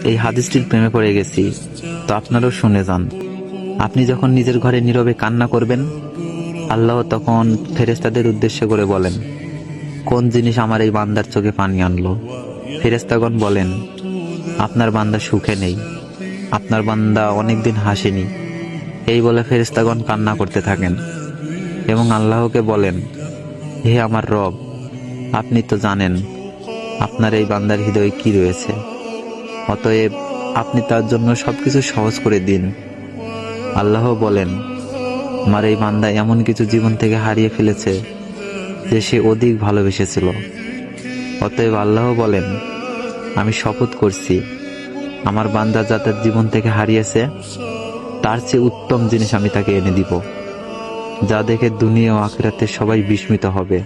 এই হাদিসটির প্রেমে পড়ে গেছি, তো আপনারাও শুনে যান। আপনি যখন নিজের ঘরে নীরবে কান্না করবেন, আল্লাহ তখন ফেরেশতাদের উদ্দেশ্য করে বলেন, কোন জিনিস আমার এই বান্দার চোখে পানি আনলো? ফেরেশতাগণ বলেন, আপনার বান্দা সুখে নেই, আপনার বান্দা অনেকদিন হাসেনি। এই বলে ফেরেশতাগণ কান্না করতে থাকেন এবং আল্লাহকে বলেন, হে আমার রব, আপনি তো জানেন আপনার এই বান্দার হৃদয়ে কি রয়েছে, অতএব আপনি তার জন্য সবকিছু সহজ করে দিন। আল্লাহ বলেন, আমার এই বান্দা এমন কিছু জীবন থেকে হারিয়ে ফেলেছে যে সে অধিক ভালোবেসেছিল। অতএব আল্লাহ বলেন, আমি শপথ করছি, আমার বান্দা যা তার জীবন থেকে হারিয়েছে তার চেয়ে উত্তম জিনিস আমি তাকে এনে দিব, যা দেখে দুনিয়া ও আখিরাতে সবাই বিস্মিত হবে।